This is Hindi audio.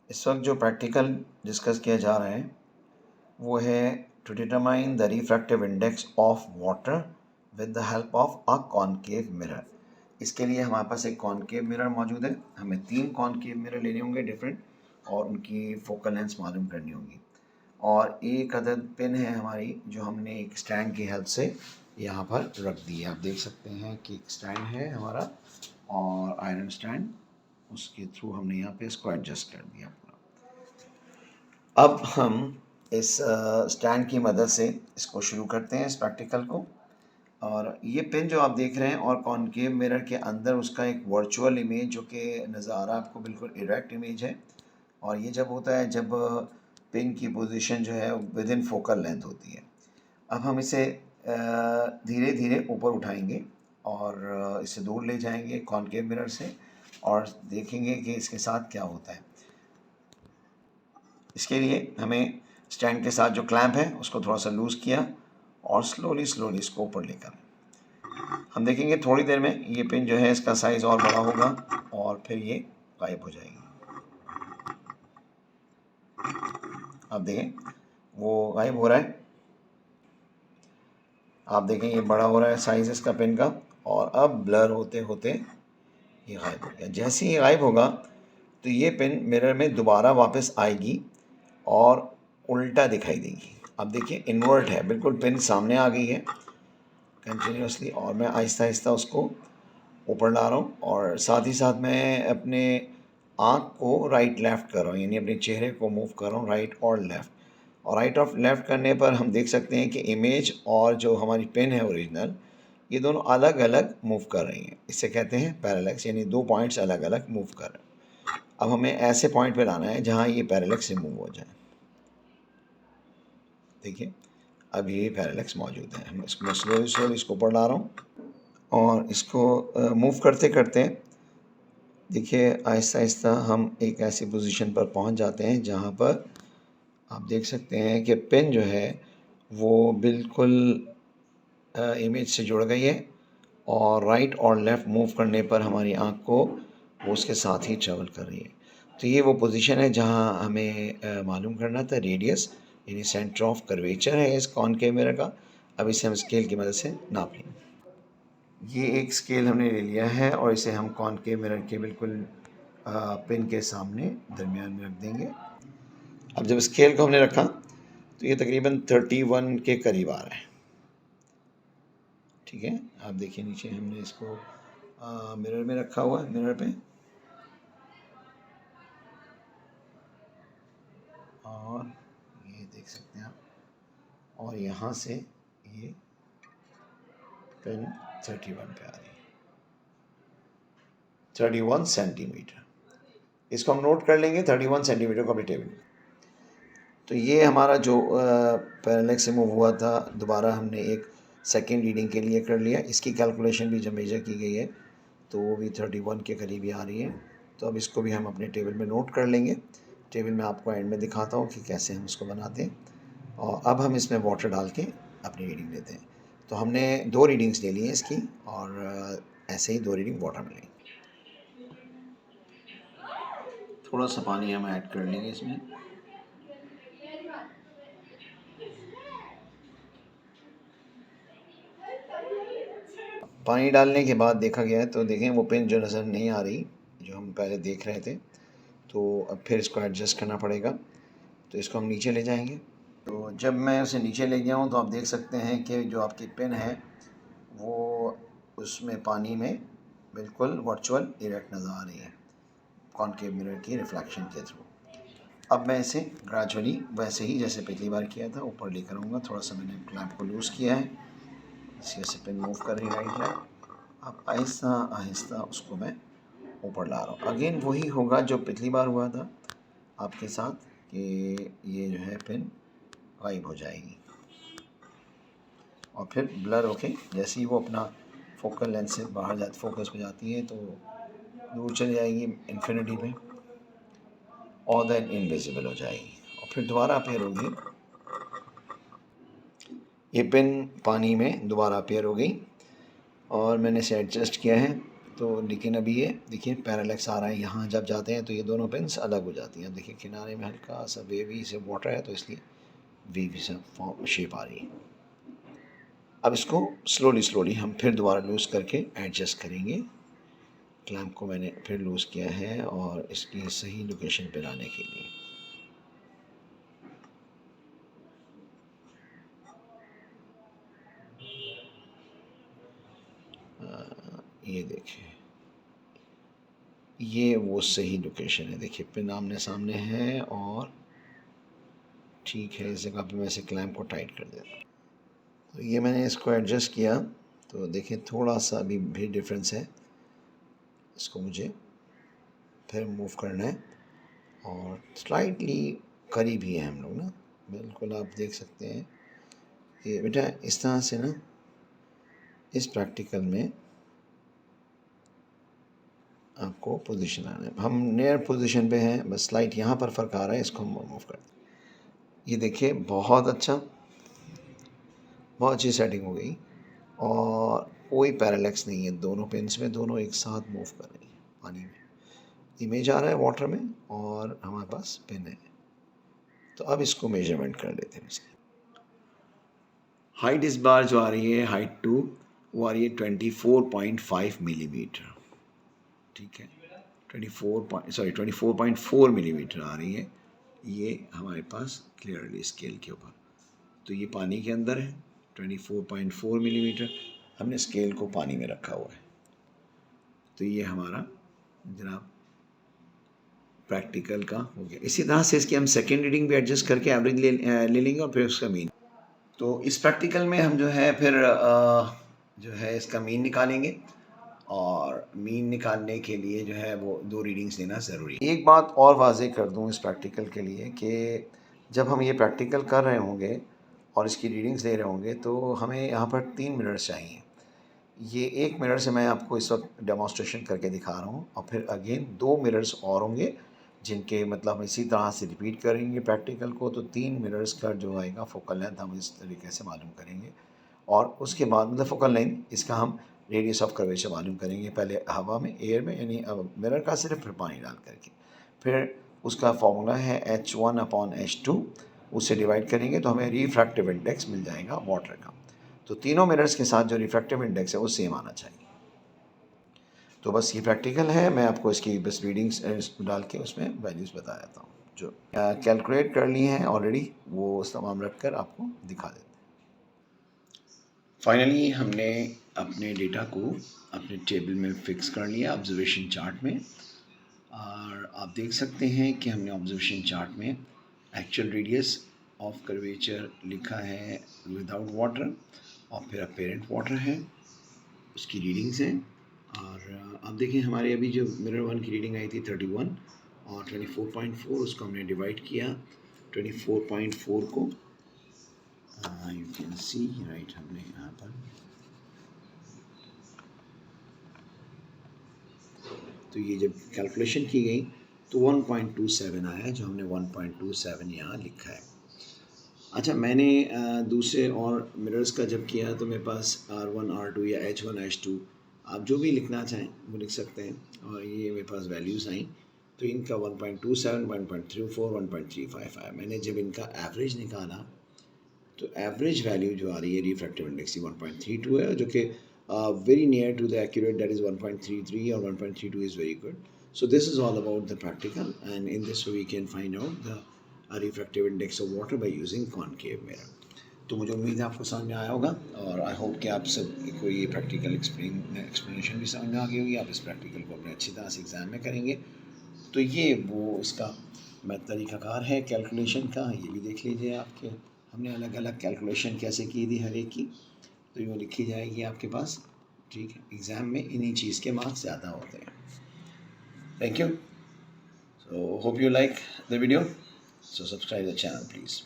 इस वक्त जो प्रैक्टिकल डिस्कस किया जा रहा है वो है to determine the refractive index of water with the help of a concave mirror. इसके लिए हमारे पास एक कॉनकेव मिरर मौजूद है। हमें 3 कॉनकेव मिरर लेने होंगे डिफरेंट, और उनकी फोकल लेंथ मालूम करनी होगी। और एक अदद पिन है हमारी जो हमने एक स्टैंड की हेल्प से यहाँ पर रख दी है। आप देख सकते हैं कि एक स्टैंड है हमारा और आयरन स्टैंड, उसके थ्रू हमने यहाँ पे इसको एडजस्ट कर दिया पूरा। अब हम इस स्टैंड की मदद से इसको शुरू करते हैं इस प्रैक्टिकल को। और ये पिन जो आप देख रहे हैं और कॉनकेव मिरर के अंदर उसका एक वर्चुअल इमेज जो कि नज़र आ रहा है आपको, बिल्कुल इरेक्ट इमेज है। और ये जब होता है जब पिन की पोजीशन जो है विद इन फोकल लेंथ होती है। अब हम इसे धीरे धीरे ऊपर उठाएंगे और इसे दूर ले जाएंगे कॉनकेव मिरर से और देखेंगे कि इसके साथ क्या होता है। इसके लिए हमें स्टैंड के साथ जो क्लैंप है उसको थोड़ा सा लूज़ किया और स्लोली स्लोली इसको ऊपर लेकर हम देखेंगे थोड़ी देर में ये पिन जो है इसका साइज़ और बड़ा होगा और फिर ये गायब हो जाएगी। आप देखें वो गायब हो रहा है। आप देखें ये बड़ा हो रहा है साइज़ इसका पिन का, और अब ब्लर होते होते ये गायब हो गया। जैसे ही ये गायब होगा तो ये पिन मिरर में दोबारा वापस आएगी और उल्टा दिखाई देगी। अब देखिए इन्वर्ट है, बिल्कुल पिन सामने आ गई है कंटिन्यूसली, और मैं आहिस्ता आहिस्ता उसको ऊपर ला रहा हूँ और साथ ही साथ मैं अपने आँख को राइट लेफ़्ट कर रहा हूँ, यानी अपने चेहरे को मूव कर रहा हूँ राइट और लेफ़्ट। और राइट और लेफ़्ट करने पर हम देख सकते हैं कि इमेज और जो हमारी पेन है ओरिजिनल, ये दोनों अलग अलग मूव कर रही हैं। इसे कहते हैं पैरेलैक्स, यानी 2 पॉइंट्स अलग अलग मूव कर रहे हैं। अब हमें ऐसे पॉइंट पे लाना है जहाँ ये पैरेलैक्स से मूव हो जाए। देखिए अब ये पैरेलैक्स मौजूद है। हम इसको स्लोली स्लोली इसको ऊपर ला रहा हूँ और इसको मूव करते करते देखिए आहिस्ता आहिस्ता हम एक ऐसी पोजीशन पर पहुंच जाते हैं जहां पर आप देख सकते हैं कि पेन जो है वो बिल्कुल इमेज से जुड़ गई है और राइट और लेफ़्ट मूव करने पर हमारी आँख को वो उसके साथ ही ट्रैवल कर रही है। तो ये वो पोजीशन है जहाँ हमें मालूम करना था रेडियस, यानी सेंटर ऑफ कर्वेचर है इस कॉनकेव मिरर का। अब इसे हम स्केल की मदद से नाप लेंगे। ये एक स्केल हमने ले लिया है और इसे हम कॉनकेव मिरर के बिल्कुल पिन के सामने दरमियान में रख देंगे। अब जब स्केल को हमने रखा तो ये तकरीबन 31 के करीब आ रहा है। ठीक है, आप देखिए नीचे हमने इसको मिरर में रखा हुआ है, मिरर पे, और ये देख सकते हैं आप, और यहाँ से ये पेन 31 पे आ रही है, 31 सेंटीमीटर। इसको हम नोट कर लेंगे 31 सेंटीमीटर को अपने टेबल। तो ये हमारा जो पैरेलैक्स से मूव हुआ था, दोबारा हमने एक सेकेंड रीडिंग के लिए कर लिया। इसकी कैलकुलेशन भी जब मेजर की गई है तो वो भी 31 के करीब ही आ रही है। तो अब इसको भी हम अपने टेबल में नोट कर लेंगे। टेबल में आपको एंड में दिखाता हूँ कि कैसे हम इसको बनाते हैं। और अब हम इसमें वाटर डाल के अपनी रीडिंग लेते हैं। तो हमने 2 रीडिंग्स ले ली हैं इसकी, और ऐसे ही 2 रीडिंग वाटर में लेंगे। थोड़ा सा पानी हम ऐड कर लेंगे इसमें। पानी डालने के बाद देखा गया है तो देखें वो पिन जो नज़र नहीं आ रही जो हम पहले देख रहे थे, तो अब फिर इसको एडजस्ट करना पड़ेगा। तो इसको हम नीचे ले जाएंगे। तो जब मैं उसे नीचे ले गया हूँ तो आप देख सकते हैं कि जो आपकी पिन है वो उसमें पानी में बिल्कुल वर्चुअल इरेक्ट नज़र आ रही है कॉनकेव मिरर की रिफ्लेक्शन के थ्रू। अब मैं इसे ग्रेजुअली वैसे ही जैसे पिछली बार किया था ऊपर लेकर आऊँगा। थोड़ा सा मैंने क्लैंप को लूज़ किया है, इसी से पिन मूव कर रही राइट लेफ्ट। अब आहिस्ता आहिस्ता उसको मैं ऊपर ला रहा हूँ। अगेन वही होगा जो पिछली बार हुआ था आपके साथ कि ये जो है पिन गायब हो जाएगी और फिर ब्लर होके जैसे ही वो अपना फोकल लेंथ से बाहर जाती, फोकस पे जाती है तो दूर चली जाएगी इन्फिनिटी पे और देन इनविजिबल हो जाएगी और फिर दोबारा अपीयर होगी। ये पिन पानी में दोबारा अपीयर हो गई और मैंने इसे एडजस्ट किया है तो लेकिन अभी ये देखिए पैरालैक्स आ रहा है, यहाँ जब जाते हैं तो ये दोनों पिन्स अलग हो जाती हैं। देखिए किनारे में हल्का सा वेवी से वाटर है तो इसलिए वेवी से फॉर्म शेप आ रही है। अब इसको स्लोली स्लोली हम फिर दोबारा लूज़ करके एडजस्ट करेंगे। क्लैंप को मैंने फिर लूज़ किया है और इसकी सही लोकेशन पे लाने के लिए। ये देखिए ये वो सही लोकेशन है। देखिए पिन आमने सामने है और ठीक है, इस जगह पे मैं इसे क्लैंप को टाइट कर देता हूँ। तो ये मैंने इसको एडजस्ट किया तो देखिए थोड़ा सा अभी भी डिफरेंस है। इसको मुझे फिर मूव करना है और स्लाइटली करीब ही है हम लोग ना, बिल्कुल आप देख सकते हैं। ये बेटा इस तरह से ना इस प्रैक्टिकल में आपको पोजीशन आना है। हम नियर पोजीशन पे हैं, बस स्लाइट यहाँ पर फ़र्क आ रहा है, इसको हम मूव करते हैं। ये देखिए बहुत अच्छा, बहुत अच्छी सेटिंग हो गई और कोई पैरालैक्स नहीं है दोनों पिन्स में, दोनों एक साथ मूव कर रही हैं पानी में। इमेज आ रहा है वाटर में और हमारे पास पिन है। तो अब इसको मेजरमेंट कर लेते हैं इसकी। हाइट इस बार जो आ रही है हाइट 2 वो आ रही है 24.5 मिलीमीटर। ठीक है, 24.4 मिलीमीटर आ रही है ये हमारे पास क्लियरली स्केल के ऊपर। तो ये पानी के अंदर है 24.4 मिलीमीटर, हमने स्केल को पानी में रखा हुआ है। तो ये हमारा जनाब प्रैक्टिकल का हो गया। इसी तरह से इसकी हम सेकेंड रीडिंग भी एडजस्ट करके एवरेज ले लेंगे और फिर उसका मीन। तो इस प्रैक्टिकल में हम जो है फिर जो है इसका मीन निकालेंगे और मीन निकालने के लिए जो है वो 2 रीडिंग्स लेना ज़रूरी है। एक बात और वाज़ेह कर दूँ इस प्रैक्टिकल के लिए कि जब हम ये प्रैक्टिकल कर रहे होंगे और इसकी रीडिंग्स ले रहे होंगे तो हमें यहाँ पर 3 मिनट्स चाहिए। ये 1 मिनट से मैं आपको इस वक्त डेमोन्स्ट्रेशन करके दिखा रहा हूँ और फिर अगेन 2 मिनट्स और होंगे जिनके मतलब हम इसी तरह से रिपीट करेंगे प्रैक्टिकल को। तो 3 मिनट्स का जो आएगा फोकल लेंथ हम इस तरीके से मालूम करेंगे और उसके बाद मतलब फोकल लेंथ इसका हम रेडियस ऑफ कर्वेचर मालूम करेंगे, पहले हवा में एयर में यानी मिरर का सिर्फ फिर पानी डाल करके। फिर उसका फॉर्मूला है H1/H2, उससे डिवाइड करेंगे तो हमें रिफ्रैक्टिव इंडेक्स मिल जाएगा वाटर का। तो तीनों मिरर्स के साथ जो रिफ्रैक्टिव इंडेक्स है वो सेम आना चाहिए। तो बस ये प्रैक्टिकल है, मैं आपको इसकी बस रीडिंग्स डाल के उसमें वैल्यूज़ बता देता हूँ जो कैलकुलेट कर ली हैं ऑलरेडी, वो तमाम रख कर आपको दिखा देते हैं। फाइनली हमने अपने डेटा को अपने टेबल में फ़िक्स कर लिया ऑब्जर्वेशन चार्ट में और आप देख सकते हैं कि हमने ऑब्जर्वेशन चार्ट में एक्चुअल रेडियस ऑफ कर्वेचर लिखा है विदाउट वाटर और फिर अपेरेंट वाटर है, उसकी रीडिंग्स हैं। और आप देखें हमारे अभी जो मिरर 1 की रीडिंग आई थी 31 और 24.4, उसको हमने डिवाइड किया 24.4 को, यू कैन सी राइट हमने यहाँ पर। तो ये जब कैलकुलेशन की गई तो 1.27 आया, जो हमने 1.27 यहाँ लिखा है। अच्छा, मैंने दूसरे और मिरर्स का जब किया तो मेरे पास R1 R2 या H1 H2 आप जो भी लिखना चाहें वो लिख सकते हैं और ये मेरे पास वैल्यूज़ आई तो इनका 1.27, 1.34, 1.35 आया। मैंने जब इनका एवरेज निकाला तो एवरेज वैल्यू जो आ रही है रिफ्रैक्टिव इंडेक्स की 1.32 है, जो कि very near to the accurate, that is 1.33 और 1.32 is very good. So this is all about the practical, and in this way we can find out the refractive index of water by using concave mirror. तो मुझे उम्मीद है आपको समझ में आया होगा और आई होप कि आप सब को ये प्रैक्टिकल एक्सप्लेनेशन भी समझ में आ गई होगी। आप इस प्रैक्टिकल को अपने अच्छी तरह से एग्ज़ाम में करेंगे। तो ये वो इसका मैं तरीक़ाकार है कैलकुलेशन का, ये भी देख लीजिए। आपके हमने अलग अलग कैलकुलेशन कैसे की थी हर एक की, तो ये लिखी जाएगी आपके पास। ठीक है, एग्ज़ाम में इन्हीं चीज़ के मार्क्स ज़्यादा होते हैं। Thank you. So hope you like the video. So subscribe the channel please.